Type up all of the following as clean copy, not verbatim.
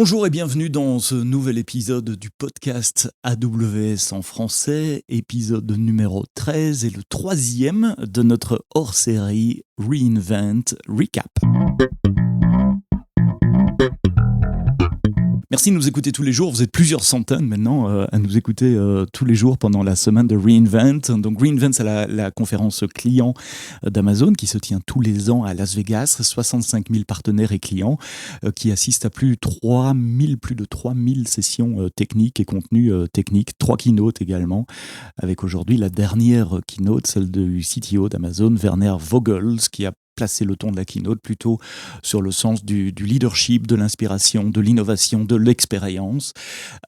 Bonjour et bienvenue dans ce nouvel épisode du podcast AWS en français, épisode numéro 13 et le troisième de notre hors-série Reinvent Recap. Merci de nous écouter tous les jours. Vous êtes plusieurs centaines maintenant à nous écouter tous les jours pendant la semaine de Reinvent. Donc Reinvent, c'est la conférence client d'Amazon qui se tient tous les ans à Las Vegas. 65 000 partenaires et clients qui assistent à plus de 3000 sessions techniques et contenus techniques. 3 keynotes également, avec aujourd'hui la dernière keynote, celle du CTO d'Amazon, Werner Vogels, qui a placer le ton de la keynote plutôt sur le sens du leadership, de l'inspiration, de l'innovation, de l'expérience.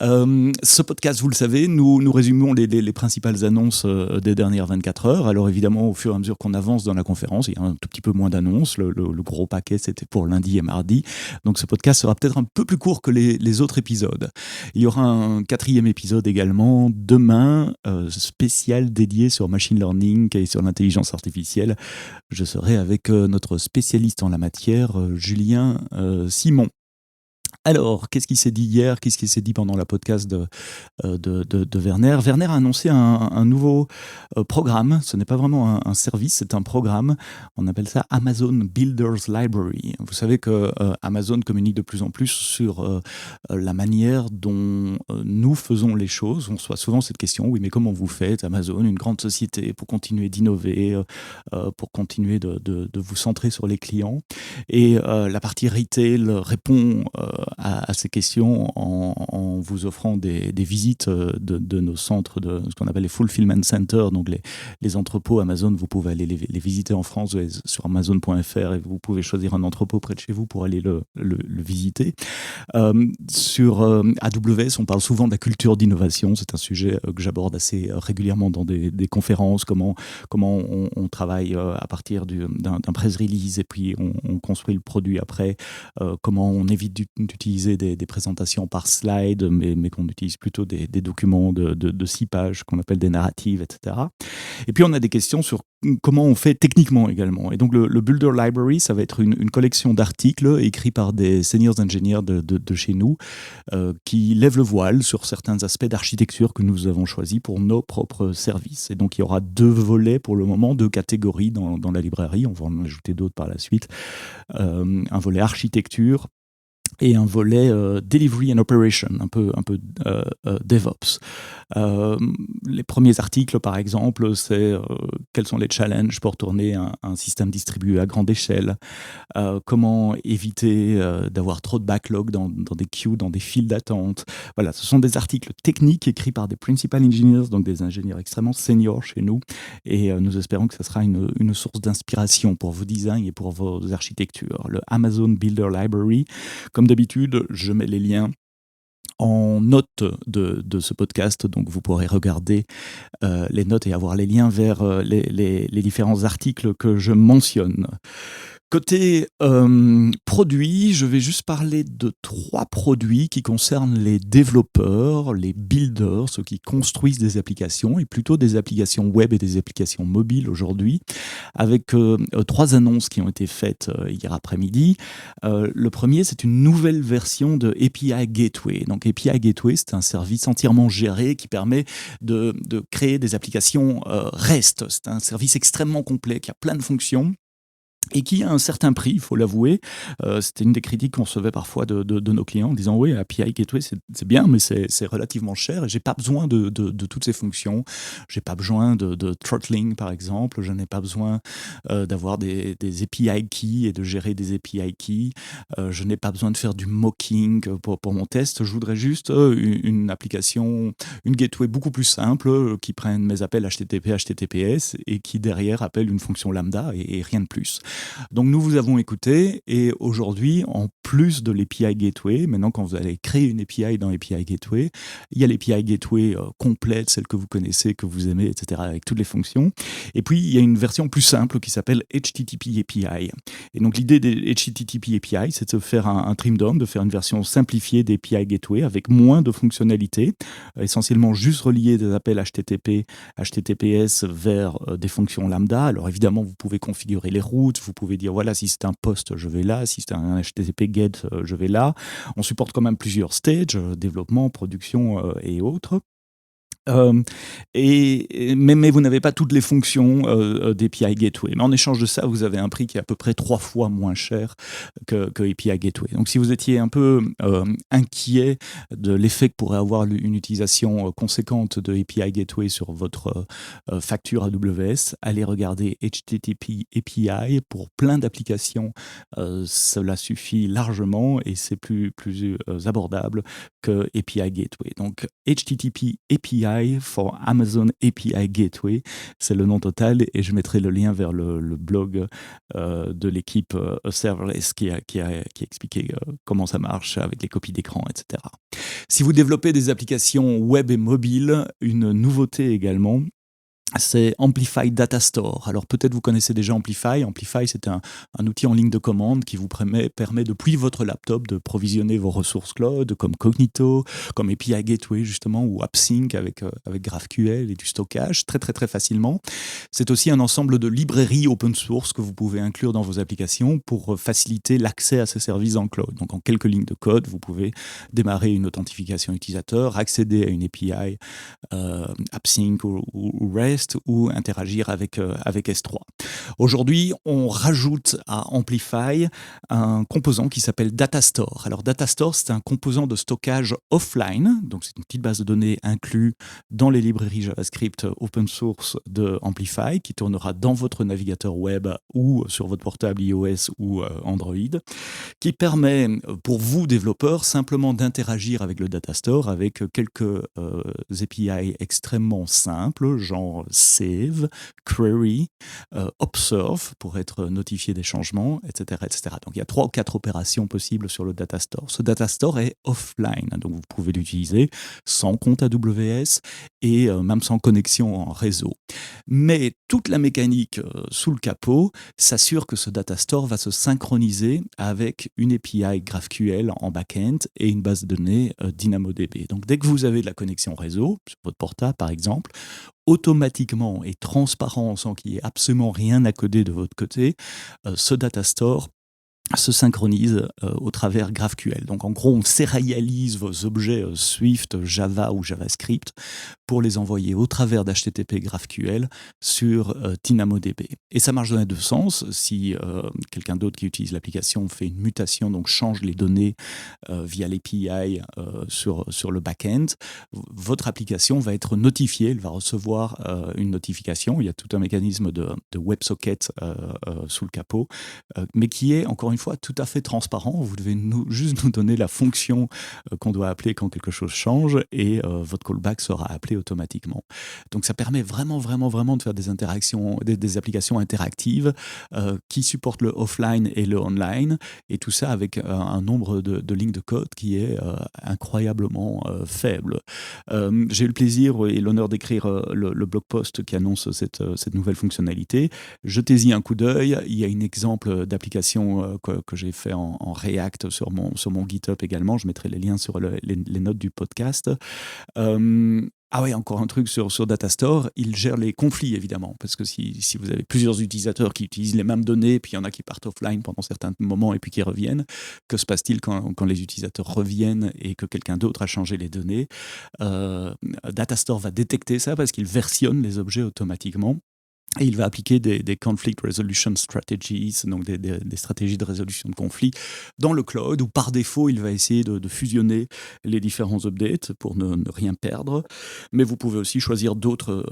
Ce podcast, vous le savez, nous résumons les principales annonces des dernières 24 heures. Alors évidemment, au fur et à mesure qu'on avance dans la conférence, il y a un tout petit peu moins d'annonces. Le gros paquet, c'était pour lundi et mardi. Donc ce podcast sera peut-être un peu plus court que les autres épisodes. Il y aura un 4e épisode également demain, spécial dédié sur machine learning et sur l'intelligence artificielle. Je serai avec notre spécialiste en la matière, Julien Simon. Alors, qu'est-ce qui s'est dit hier? Qu'est-ce qui s'est dit pendant la podcast de Werner? Werner a annoncé un nouveau programme. Ce n'est pas vraiment un service, c'est un programme. On appelle ça Amazon Builders Library. Vous savez que Amazon communique de plus en plus sur la manière dont nous faisons les choses. On reçoit souvent cette question, oui, mais comment vous faites, Amazon, une grande société, pour continuer d'innover, pour continuer de vous centrer sur les clients? Et la partie retail répond à ces questions en vous offrant des visites de nos centres, de ce qu'on appelle les fulfillment centers, donc les entrepôts Amazon. Vous pouvez aller les visiter en France sur amazon.fr et vous pouvez choisir un entrepôt près de chez vous pour aller le visiter. Sur AWS, on parle souvent de la culture d'innovation. C'est un sujet que j'aborde assez régulièrement dans des conférences, comment on travaille à partir d'un press release et puis on construit le produit après, comment on évite d'utiliser des présentations par slide, mais qu'on utilise plutôt des documents de 6 pages qu'on appelle des narratives, etc. Et puis on a des questions sur comment on fait techniquement également. Et donc le Builder Library, ça va être une collection d'articles écrits par des seniors ingénieurs de chez nous qui lèvent le voile sur certains aspects d'architecture que nous avons choisis pour nos propres services. Et donc il y aura 2 volets pour le moment, 2 catégories dans la librairie. On va en ajouter d'autres par la suite. Un volet architecture et un volet Delivery and Operation, un peu DevOps. Les premiers articles, par exemple, c'est quels sont les challenges pour tourner un système distribué à grande échelle, comment éviter d'avoir trop de backlog dans des queues, dans des files d'attente. Voilà, ce sont des articles techniques écrits par des principal engineers, donc des ingénieurs extrêmement seniors chez nous, et nous espérons que ça sera une source d'inspiration pour vos designs et pour vos architectures. Le Amazon Builder Library, comme d'habitude, je mets les liens en note de ce podcast, donc vous pourrez regarder les notes et avoir les liens vers les différents articles que je mentionne. Côté produits, je vais juste parler de 3 produits qui concernent les développeurs, les builders, ceux qui construisent des applications, et plutôt des applications web et des applications mobiles aujourd'hui, avec 3 annonces qui ont été faites hier après-midi. Le premier, c'est une nouvelle version de API Gateway. Donc API Gateway, c'est un service entièrement géré qui permet de créer des applications REST. C'est un service extrêmement complet qui a plein de fonctions et qui a un certain prix, il faut l'avouer. C'était une des critiques qu'on recevait parfois de nos clients en disant oui, API Gateway c'est bien, mais c'est relativement cher et j'ai pas besoin de toutes ces fonctions. J'ai pas besoin de throttling par exemple, je n'ai pas besoin d'avoir des API keys et de gérer des API keys. Je n'ai pas besoin de faire du mocking pour mon test. Je voudrais juste une application, une gateway beaucoup plus simple qui prenne mes appels HTTP, HTTPS et qui derrière appelle une fonction lambda et rien de plus. Donc nous vous avons écouté et aujourd'hui, en plus de l'API Gateway, maintenant quand vous allez créer une API dans API Gateway, il y a l'API Gateway complète, celle que vous connaissez, que vous aimez, etc. avec toutes les fonctions. Et puis il y a une version plus simple qui s'appelle HTTP API. Et donc l'idée des HTTP API, c'est de faire un trim down, de faire une version simplifiée d'API Gateway avec moins de fonctionnalités, essentiellement juste relier des appels HTTP, HTTPS vers des fonctions lambda. Alors évidemment, vous pouvez configurer les routes, vous pouvez dire, voilà, si c'est un post, je vais là, si c'est un HTTP GET, je vais là. On supporte quand même plusieurs stages, développement, production et autres. Euh, mais vous n'avez pas toutes les fonctions d'API Gateway. Mais en échange de ça, vous avez un prix qui est à peu près 3 fois moins cher que API Gateway. Donc si vous étiez un peu inquiet de l'effet que pourrait avoir une utilisation conséquente de API Gateway sur votre facture AWS, allez regarder HTTP API pour plein d'applications. Cela suffit largement et c'est plus abordable que API Gateway. Donc HTTP API for Amazon API Gateway, c'est le nom total et je mettrai le lien vers le blog de l'équipe Serverless qui a expliqué comment ça marche avec les copies d'écran, etc. Si vous développez des applications web et mobile, une nouveauté également, c'est Amplify Data Store. Alors peut-être vous connaissez déjà Amplify. Amplify, c'est un outil en ligne de commande qui vous permet depuis votre laptop de provisionner vos ressources cloud comme Cognito, comme API Gateway justement, ou AppSync avec GraphQL et du stockage très très très facilement. C'est aussi un ensemble de librairies open source que vous pouvez inclure dans vos applications pour faciliter l'accès à ces services en cloud. Donc en quelques lignes de code, vous pouvez démarrer une authentification utilisateur, accéder à une API AppSync ou REST, ou interagir avec S3. Aujourd'hui, on rajoute à Amplify un composant qui s'appelle Data Store. Alors Data Store, c'est un composant de stockage offline, donc c'est une petite base de données inclue dans les librairies JavaScript open source de Amplify qui tournera dans votre navigateur web ou sur votre portable iOS ou Android, qui permet pour vous développeurs simplement d'interagir avec le Data Store avec quelques API extrêmement simples, genre Save, Query, Observe pour être notifié des changements, etc., etc. Donc il y a 3 ou 4 opérations possibles sur le Data Store. Ce Data Store est offline, donc vous pouvez l'utiliser sans compte AWS et même sans connexion en réseau. Mais toute la mécanique sous le capot s'assure que ce Data Store va se synchroniser avec une API GraphQL en back-end et une base de données DynamoDB. Donc dès que vous avez de la connexion réseau, sur votre portable par exemple, automatiquement et transparent, sans qu'il y ait absolument rien à coder de votre côté, ce Data Store se synchronise au travers GraphQL. Donc en gros, on sérialise vos objets Swift, Java ou JavaScript pour les envoyer au travers d'HTTP GraphQL sur DynamoDB. Et ça marche dans les deux sens. Si quelqu'un d'autre qui utilise l'application fait une mutation, donc change les données via l'API sur le back-end, votre application va être notifiée, elle va recevoir une notification. Il y a tout un mécanisme de WebSocket sous le capot, mais qui est, encore une fois, tout à fait transparent. Vous devez juste nous donner la fonction qu'on doit appeler quand quelque chose change et votre callback sera appelé automatiquement. Donc ça permet vraiment de faire des interactions, des applications interactives qui supportent le offline et le online, et tout ça avec un nombre de lignes de code qui est incroyablement faible. J'ai eu le plaisir et l'honneur d'écrire le blog post qui annonce cette nouvelle fonctionnalité. Jetez-y un coup d'œil. Il y a un exemple d'application que j'ai fait en React sur mon GitHub également. Je mettrai les liens sur les notes du podcast. Ah oui, encore un truc sur Data Store, il gère les conflits évidemment, parce que si vous avez plusieurs utilisateurs qui utilisent les mêmes données, puis il y en a qui partent offline pendant certains moments et puis qui reviennent, que se passe-t-il quand les utilisateurs reviennent et que quelqu'un d'autre a changé les données? Data Store va détecter ça parce qu'il versionne les objets automatiquement. Et il va appliquer des conflict resolution strategies, donc des stratégies de résolution de conflits dans le cloud, où par défaut, il va essayer de fusionner les différents updates pour ne rien perdre. Mais vous pouvez aussi choisir d'autres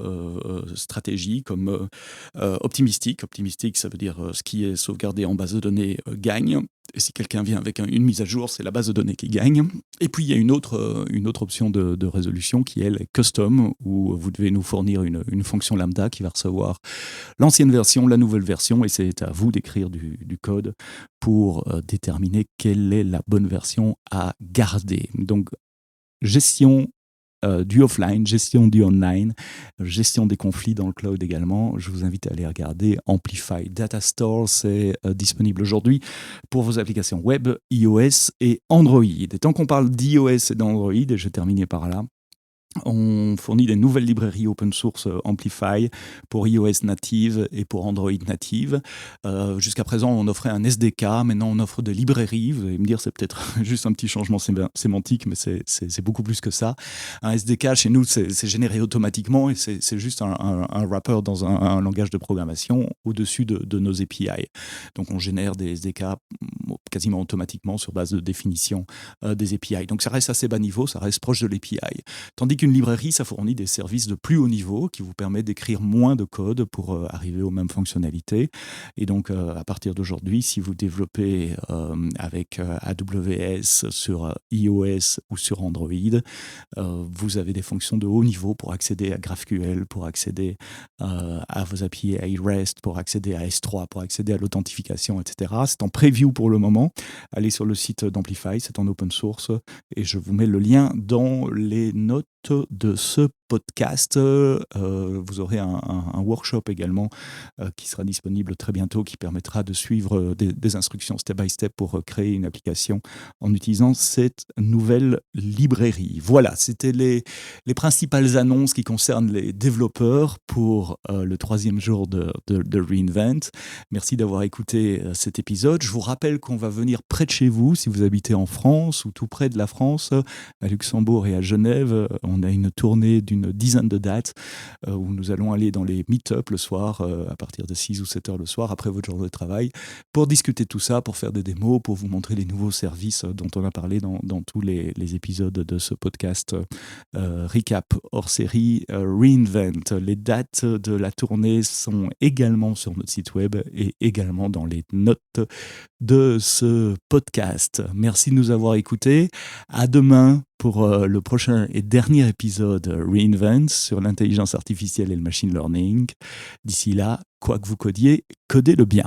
stratégies comme optimistic. Optimistic, ça veut dire ce qui est sauvegardé en base de données gagne. Et si quelqu'un vient avec une mise à jour, c'est la base de données qui gagne. Et puis, il y a une autre option de résolution qui, elle, est custom, où vous devez nous fournir une fonction lambda qui va recevoir l'ancienne version, la nouvelle version, et c'est à vous d'écrire du code pour déterminer quelle est la bonne version à garder. Donc, gestion du offline, gestion du online, gestion des conflits dans le cloud également. Je vous invite à aller regarder Amplify Data Store. C'est disponible aujourd'hui pour vos applications web, iOS et Android. Et tant qu'on parle d'iOS et d'Android, et je vais terminer par là, On fournit des nouvelles librairies open source Amplify pour iOS native et pour Android native. Jusqu'à présent, on offrait un SDK. Maintenant, on offre des librairies. Vous allez me dire, c'est peut-être juste un petit changement sémantique, mais c'est beaucoup plus que ça. Un SDK, chez nous, c'est généré automatiquement et c'est juste un wrapper dans un langage de programmation au-dessus de nos API. Donc, on génère des SDK quasiment automatiquement sur base de définition des API. Donc, ça reste assez bas niveau, ça reste proche de l'API. Tandis qu'une librairie, ça fournit des services de plus haut niveau qui vous permet d'écrire moins de code pour arriver aux mêmes fonctionnalités. Et donc, à partir d'aujourd'hui, si vous développez avec AWS sur iOS ou sur Android, vous avez des fonctions de haut niveau pour accéder à GraphQL, pour accéder à vos API REST, pour accéder à S3, pour accéder à l'authentification, etc. C'est en preview pour le moment. Allez sur le site d'Amplify, c'est en open source et je vous mets le lien dans les notes de ce podcast. Vous aurez un workshop également qui sera disponible très bientôt, qui permettra de suivre des instructions step by step pour créer une application en utilisant cette nouvelle librairie. Voilà, c'était les principales annonces qui concernent les développeurs pour le 3e jour de reInvent. Merci d'avoir écouté cet épisode. Je vous rappelle qu'on va venir près de chez vous, si vous habitez en France ou tout près de la France, à Luxembourg et à Genève. On a une tournée d'une dizaine de dates où nous allons aller dans les meet-up le soir, à partir de 6 ou 7 heures le soir, après votre journée de travail, pour discuter de tout ça, pour faire des démos, pour vous montrer les nouveaux services dont on a parlé dans tous les épisodes de ce podcast recap hors série reInvent. Les dates de la tournée sont également sur notre site web et également dans les notes de ce podcast. Merci de nous avoir écoutés. À demain pour le prochain et dernier épisode reInvent sur l'intelligence artificielle et le machine learning. D'ici là, quoi que vous codiez, codez-le bien.